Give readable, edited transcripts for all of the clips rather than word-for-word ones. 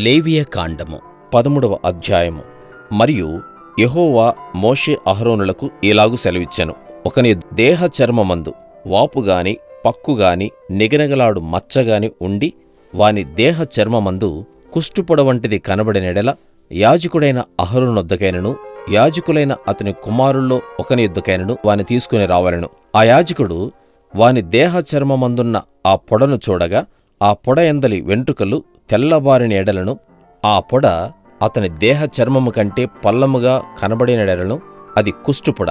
లేవియకాండము 13వ అధ్యాయము. మరియు యెహోవా మోషే అహరోనులకు ఇలాగు సెలవిచ్చెను. ఒకని దేహ చర్మమందు వాపుగాని పక్కుగాని నిగనిగలాడు మచ్చగాని ఉండి వాని దేహ చర్మమందు కుష్టుపొడ వంటిది కనబడినెడల యాజకుడైన అహరోనొద్దకైనను యాజకులైన అతని కుమారుల్లో ఒకని యొద్దకైనను వాని తీసుకుని రావలెను. ఆ యాజకుడు వాని దేహ చర్మమందున్న ఆ పొడను చూడగా ఆ పొడ ఎందలి వెంట్రుకలు తెల్లబారిన ఎడలను, ఆ పొడ అతని దేహ చర్మము కంటే పల్లముగా కనబడినెడలను అది కుష్టుపొడ.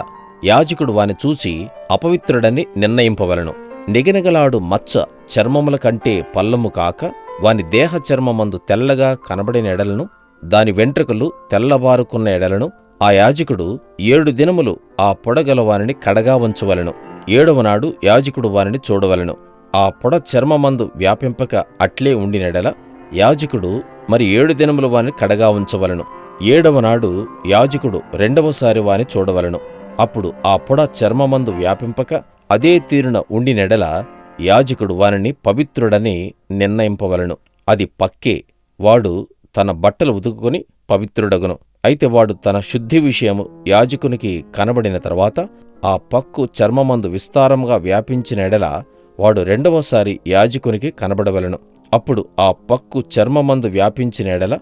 యాజకుడు వాని చూచి అపవిత్రుడని నిర్ణయింపవలెను. నిగనిగలాడు మచ్చ చర్మముల కంటే పల్లము కాక వాని దేహ చర్మమందు తెల్లగా కనబడిన ఎడలను, దాని వెంట్రుకలు తెల్లబారుకున్న ఎడలను ఆ యాజకుడు 7 దినములు ఆ పొడగల వానిని కడగా ఉంచవలెను. 7వ నాడు యాజకుడు వానిని చూడవలెను. ఆ పొడ చర్మమందు వ్యాపింపక అట్లే ఉండినెడల యాజకుడు మరి 7 దినములు వానిని కడగా ఉంచవలెను. 7వ నాడు యాజకుడు రెండవసారి వాని చూడవలెను. అప్పుడు ఆ పొడ చర్మమందు వ్యాపింపక అదే తీరున ఉండినెడల యాజకుడు వానిని పవిత్రుడని నిర్ణయింపవలెను. అది పక్కే, వాడు తన బట్టలు ఉతుకుని పవిత్రుడగును. అయితే వాడు తన శుద్ధి విషయము యాజకునికి కనబడిన తర్వాత ఆ పక్కు చర్మమందు విస్తారంగా వ్యాపించిన ఎడల వాడు రెండవసారి యాజకునికి కనబడవలెను. అప్పుడు ఆ పక్కు చర్మమందు వ్యాపించిన ఎడల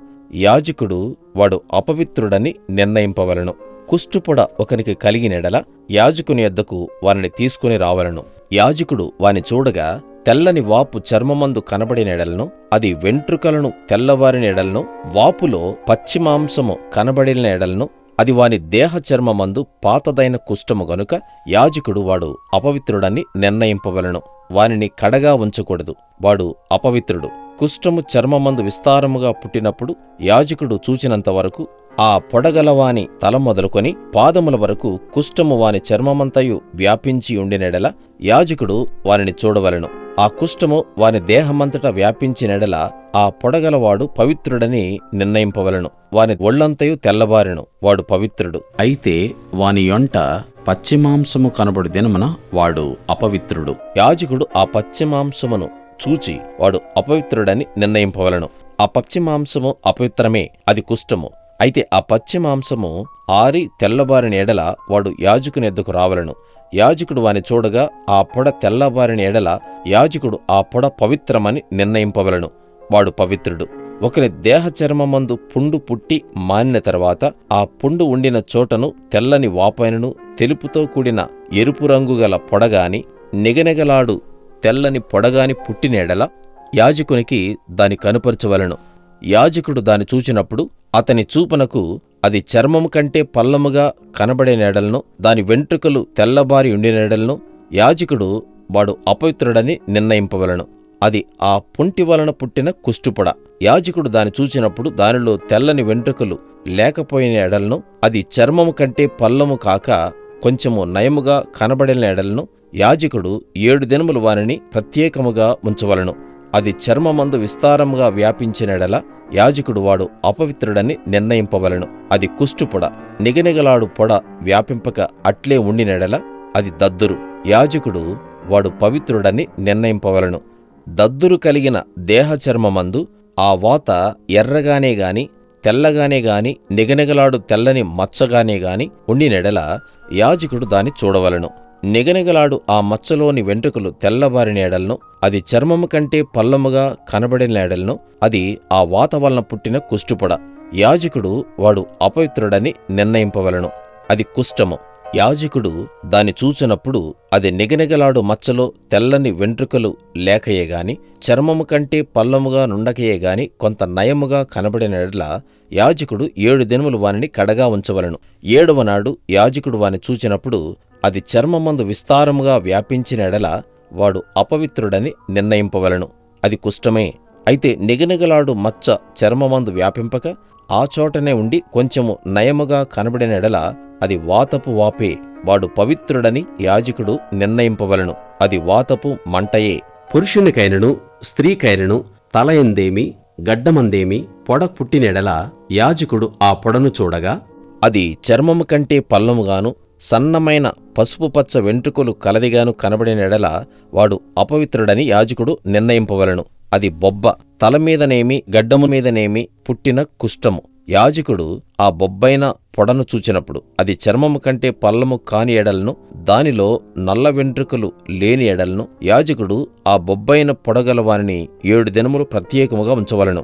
యాజకుడు వాడు అపవిత్రుడని నిర్ణయింపవలెను. కుష్టుపొడ ఒకనికి కలిగినెడల యాజకుని యొద్దకు వానిని తీసుకుని రావలెను. యాజకుడు వాని చూడగా తెల్లని వాపు చర్మమందు కనబడిన ఎడలను, అది వెంట్రుకలను తెల్లవారిన ఎడలను, వాపులో పచ్చిమాంసము కనబడిన ఎడలను, అది వాని దేహ చర్మమందు పాతదైన కుష్ఠము గనుక యాజకుడు వాడు అపవిత్రుడని నిర్ణయింపవలెను. వానిని కడగా ఉంచకూడదు, వాడు అపవిత్రుడు. కుష్ఠము చర్మమందు విస్తారముగా పుట్టినప్పుడు యాజకుడు చూచినంత వరకు ఆ పొడగలవాని తల మొదలుకొని పాదముల వరకు కుష్ఠము వాని చర్మమంతయు వ్యాపించి ఉండినెడల యాజకుడు వానిని చూడవలెను. ఆ కుష్ఠము వాని దేహమంతటా వ్యాపించినెడల ఆ పొడగలవాడు పవిత్రుడని నిర్ణయింపవలెను. వాని ఒళ్లంతయు తెల్లబారెను, వాడు పవిత్రుడు. అయితే వాని యొంట పచ్చిమాంసము కనబడు దినమున వాడు అపవిత్రుడు. యాజకుడు ఆ పచ్చిమాంసమును చూచి వాడు అపవిత్రుడని నిర్ణయింపవలెను. ఆ పచ్చిమాంసము అపవిత్రమే, అది కుష్ఠము. అయితే ఆ పచ్చిమాంసము ఆరి తెల్లబారిన ఎడల వాడు యాజకుని యొద్దకు రావలెను. యాజకుడు వాని చూడగా ఆ పొడ తెల్లబారిన ఎడల యాజకుడు ఆ పొడ పవిత్రమని నిర్ణయింపవలెను, వాడు పవిత్రుడు. ఒకని దేహ చర్మమందు పుండు పుట్టి మానిన తర్వాత ఆ పుండు ఉండిన చోటను తెల్లని వాపైనను తెలుపుతో కూడిన ఎరుపు రంగు గల పొడగాని నిగనిగలాడు తెల్లని పొడగాని పుట్టిన ఎడల యాజకునికి దాని కనుపరచవలెను. యాజకుడు దాని చూచినప్పుడు అతని చూపునకు అది చర్మము కంటే పల్లముగా కనబడినెడలను, దాని వెంట్రుకలు తెల్లబారి ఉండినెడలను యాజకుడు వాడు అపవిత్రుడని నిర్ణయింపవలెను. అది ఆ పుంటి వలన పుట్టిన కుష్టుపొడ. యాజకుడు దాని చూచినప్పుడు దానిలో తెల్లని వెంట్రుకలు లేకపోయిన ఎడలను, అది చర్మము కంటే పల్లము కాక కొంచెము నయముగా కనబడిన ఎడలను యాజకుడు 7 దినములు వానిని ప్రత్యేకముగా ఉంచవలెను. అది చర్మమందు విస్తారముగా వ్యాపించినెడల యాజకుడు వాడు అపవిత్రుడని నిర్ణయింపవలెను. అది కుష్టుపొడ. నిగనిగలాడు పొడ వ్యాపింపక అట్లే ఉండినెడల అది దద్దురు. యాజకుడు వాడు పవిత్రుడని నిర్ణయింపవలెను. దద్దురు కలిగిన దేహ చర్మమందు ఆ వాత ఎర్రగానే గాని తెల్లగానే గాని నిగనిగలాడు తెల్లని మచ్చగానే గాని ఉండినెడల యాజకుడు దాన్ని చూడవలెను. నిగనిగలాడు ఆ మచ్చలోని వెంట్రుకలు తెల్లబారిన ఎడలను, అది చర్మము కంటే పల్లముగా కనబడిన ఎడలను అది ఆ వాత వలన పుట్టిన కుష్టుపొడ. యాజకుడు వాడు అపవిత్రుడని నిర్ణయింపవలెను, అది కుష్ఠము. యాజకుడు దాన్ని చూచినప్పుడు అది నిగనిగలాడు మచ్చలో తెల్లని వెంట్రుకలు లేకయే గాని చర్మము కంటే పల్లముగా నుండకయే గాని కొంత నయముగా కనబడిన ఎడల యాజకుడు 7 దినములు వానిని కడగా ఉంచవలెను. 7వ నాడు యాజకుడు వాని చూచినప్పుడు అది చర్మమందు విస్తారముగా వ్యాపించిన ఎడల వాడు అపవిత్రుడని నిర్ణయింపవలెను, అది కుష్ఠమే. అయితే నిగనిగలాడు మచ్చ చర్మమందు వ్యాపింపక ఆ చోటనే ఉండి కొంచెము నయముగా కనబడిన ఎడల అది వాతపు వాపే, వాడు పవిత్రుడని యాజకుడు నిర్ణయింపవలెను, అది వాతపు మంటయే. పురుషునికైనను స్త్రీకైనను తల ఎందేమి గడ్డమందేమి పొడ పుట్టినెడల యాజకుడు ఆ పొడను చూడగా అది చర్మము కంటే పల్లముగాను సన్నమైన పసుపు పచ్చ వెంట్రుకలు కలదిగాను కనబడిన ఎడల వాడు అపవిత్రుడని యాజకుడు నిర్ణయింపవలెను, అది బొబ్బ, తల మీదనేమి గడ్డము మీదనేమి పుట్టిన కుష్ఠము. యాజకుడు ఆ బొబ్బైన పొడను చూచినప్పుడు అది చర్మము కంటే పల్లము కాని ఎడలను, దానిలో నల్ల వెంట్రుకలు లేని ఎడలను, యాజకుడు ఆ బొబ్బైన పొడగల వానిని 7 దినములు ప్రత్యేకముగా ఉంచవలెను.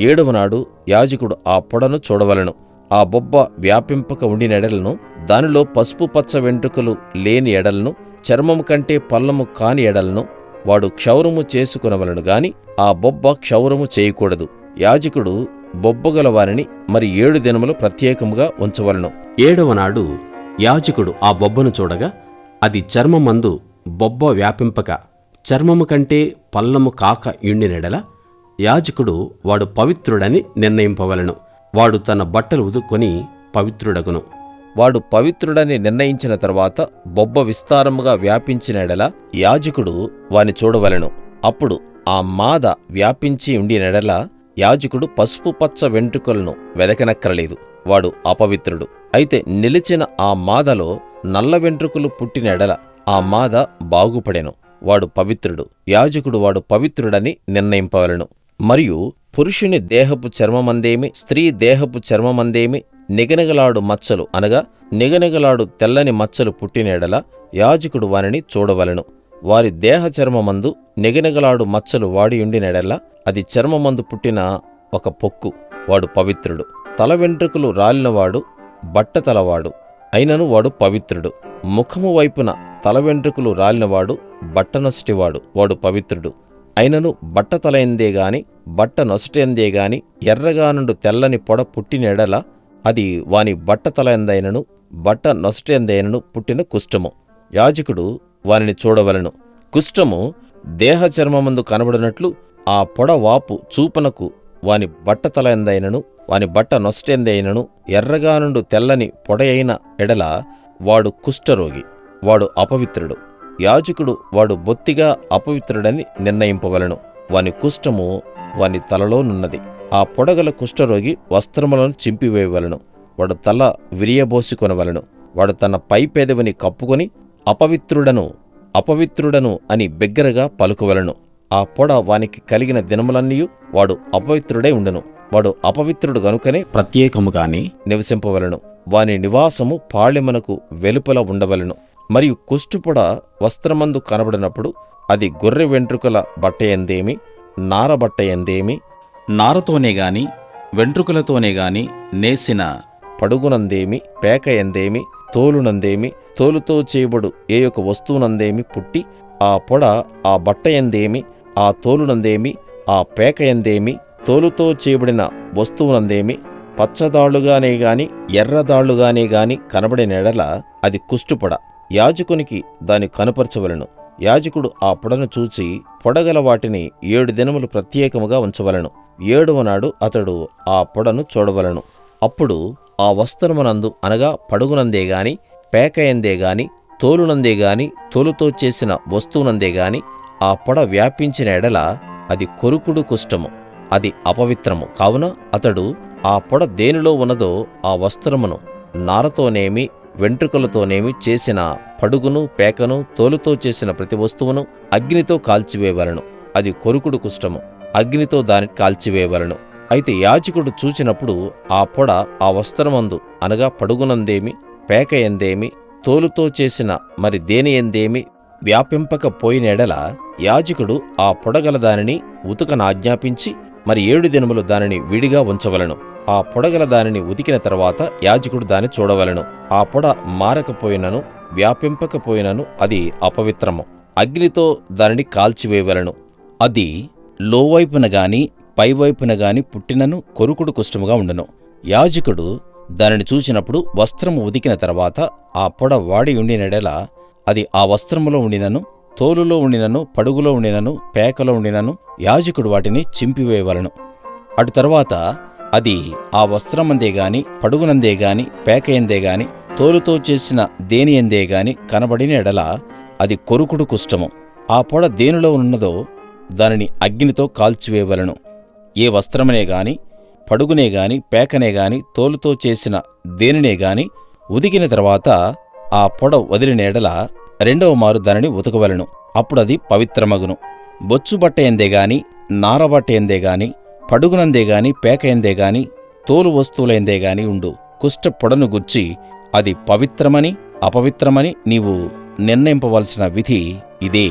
7వ నాడు యాజకుడు ఆ పొడను చూడవలెను. ఆ బొబ్బ వ్యాపింపక ఉండిన ఎడలను, దానిలో పసుపు పచ్చ వెంట్రుకలు లేని ఎడలను, చర్మము కంటే పల్లము కాని ఎడలను వాడు క్షౌరము చేసుకొనవలెను గాని ఆ బొబ్బ క్షౌరము చేయకూడదు. యాజకుడు బొబ్బగల వారిని మరి 7 దినములు ప్రత్యేకముగా ఉంచవలెను. 7వ నాడు యాజకుడు ఆ బొబ్బను చూడగా అది చర్మమందు బొబ్బ వ్యాపింపక చర్మము కంటే పల్లము కాక యుండినెడల యాజకుడు వాడు పవిత్రుడని నిర్ణయింపవలెను. వాడు తన బట్టలు ఉదుక్కొని పవిత్రుడగును. వాడు పవిత్రుడని నిర్ణయించిన తరువాత బొబ్బ విస్తారముగా వ్యాపించిన ఎడల యాజకుడు వాని చూడవలెను. అప్పుడు ఆ మాద వ్యాపించి ఉండినెడల యాజకుడు పసుపు పచ్చ వెంట్రుకలను వెదకనక్కరలేదు, వాడు అపవిత్రుడు. అయితే నిలిచిన ఆ మాదలో నల్ల వెంట్రుకలు పుట్టిన ఎడల ఆ మాద బాగుపడెను, వాడు పవిత్రుడు. యాజకుడు వాడు పవిత్రుడని నిర్ణయింపవలెను. మరియు పురుషుని దేహపు చర్మమందేమి స్త్రీ దేహపు చర్మమందేమి నిగనిగలాడు మచ్చలు అనగా నిగనిగలాడు తెల్లని మచ్చలు పుట్టిన ఎడల యాజకుడు వానిని చూడవలెను. వారి దేహ చర్మమందు నిగనిగలాడు మచ్చలు వాడియుండినెడల అది చర్మమందు పుట్టిన ఒక పొక్కు, వాడు పవిత్రుడు. తల వెంట్రుకలు రాలినవాడు బట్టతలవాడు అయినను వాడు పవిత్రుడు. ముఖము వైపున తల వెంట్రుకలు రాలినవాడు బట్టనొసటివాడు, వాడు పవిత్రుడు. అయినను బట్టతలైందే గాని బట్ట నొసటందే గాని ఎర్రగా నుండు తెల్లని పొడ పుట్టిన ఎడల అది వాని బట్టతలైందైనను బట్ట నొసటందైనను పుట్టిన కుష్ఠము. యాజకుడు వానిని చూడవలెను. కుష్ఠము దేహ చర్మమందు కనబడినట్లు ఆ పొడ వాపు చూపునకు వాని బట్టతలైందైనను వాని బట్ట నొసటందైనను ఎర్రగా నుండు తెల్లని పొడ అయిన ఎడల వాడు కుష్ఠరోగి, వాడు అపవిత్రుడు. యాజకుడు వాడు బొత్తిగా అపవిత్రుడని నిర్ణయింపవలెను. వాని కుష్ఠము వాని తలలోనున్నది. ఆ పొడగల కుష్ఠరోగి వస్త్రములను చింపివేయవలెను. వాడు తల విరియబోసుకొనవలెను. వాడు తన పై పెదవిని కప్పుకొని అపవిత్రుడను అని బిగ్గరగా పలుకవలెను. ఆ పొడ వానికి కలిగిన దినములన్నీయు వాడు అపవిత్రుడై ఉండును. వాడు అపవిత్రుడు గనుకనే ప్రత్యేకముగానే నివసింపవలెను. వాని నివాసము పాళెమునకు వెలుపల ఉండవలెను. మరియు కుష్ఠుపొడ వస్త్రమందు కనబడినప్పుడు అది గొర్రె వెంట్రుకల బట్టయందేమి నారబట్టయందేమి నారతోనే గాని వెంట్రుకలతోనే గాని నేసిన పడుగునందేమి పేకయందేమి తోలునందేమి తోలుతో చేయబడు ఏ యొక్క వస్తువునందేమి పుట్టి ఆ పొడ ఆ బట్టయందేమి ఆ తోలునందేమి ఆ పేకయందేమి తోలుతో చేయబడిన వస్తువునందేమి పచ్చదాళ్లుగానే గాని ఎర్రదాళ్లుగానే గాని కనబడిన ఎడల అది కుష్ఠుపొడ. యాజకునికి దాని కనుపరచవలెను. యాజకుడు ఆ పొడను చూచి పొడగల వాటిని 7 దినములు ప్రత్యేకముగా ఉంచవలెను. 7వ నాడు అతడు ఆ పొడను చూడవలెను. అప్పుడు ఆ వస్త్రమునందు అనగా పడుగునందే గాని పేకయందే గాని తోలునందే గాని తోలుతో చేసిన వస్తువునందే గాని ఆ పొడ వ్యాపించిన ఎడల అది కొరుకుడు కుష్ఠము, అది అపవిత్రము. కావున అతడు ఆ పొడ దేనిలో ఉన్నదో ఆ వస్త్రమును నారతోనేమి వెంట్రుకలతోనేమి చేసిన పడుగును పేకను తోలుతో చేసిన ప్రతి వస్తువును అగ్నితో కాల్చివేయవలెను. అది కొరుకుడు కుష్ఠము, అగ్నితో దాన్ని కాల్చివేయవలెను. అయితే యాజకుడు చూచినప్పుడు ఆ పొడ ఆ వస్త్రమందు అనగా పడుగునందేమి పేకయందేమి తోలుతో చేసిన మరి దేనియందేమి వ్యాపింపకపోయిన ఎడల యాజకుడు ఆ పొడగల దానిని ఉతుకనాజ్ఞాపించి మరి 7 దినములు దానిని విడిగా ఉంచవలెను. ఆ పొడగల దానిని ఉతికిన తర్వాత యాజకుడు దాన్ని చూడవలెను. ఆ పొడ మారకపోయినను వ్యాపింపకపోయినను అది అపవిత్రము, అగ్నితో దానిని కాల్చివేయవలెను. అది లోవైపున గాని పైవైపున గాని పుట్టినను కొరుకుడు కుష్ఠముగా ఉండును. యాజకుడు దానిని చూచినప్పుడు వస్త్రము ఉతికిన తర్వాత ఆ పొడ వాడి ఉండినెడల అది ఆ వస్త్రములో ఉండినను తోలులో ఉండినను పడుగులో ఉండినను పేకలో ఉండినను యాజకుడు వాటిని చింపివేయవలెను. అటు తరువాత అది ఆ వస్త్రమందే గాని పడుగునందే గాని పేకయందే గాని తోలుతో చేసిన దేనియందే గాని కనబడిన ఎడల అది కొరుకుడు కుష్ఠము. ఆ పొడ దేనిలో ఉన్నదో దానిని అగ్నితో కాల్చివేయవలెను. ఏ వస్త్రమనే గాని పడుగునే గాని పేకనే గాని తోలుతో చేసిన దేనినే గాని ఉతికిన తర్వాత ఆ పొడ వదిలిన ఎడల 2వ మారు దానిని ఉతకవలెను. అప్పుడది పవిత్రమగును. బొచ్చుబట్టయందే గాని నారబట్టయందే గాని పడుగునందే గాని పేకయందే గాని తోలు వస్తువులైందే గాని ఉండు కుష్ఠ పొడను గూర్చి అది పవిత్రమని అపవిత్రమని నీవు నిర్ణయింపవలసిన విధి ఇదే.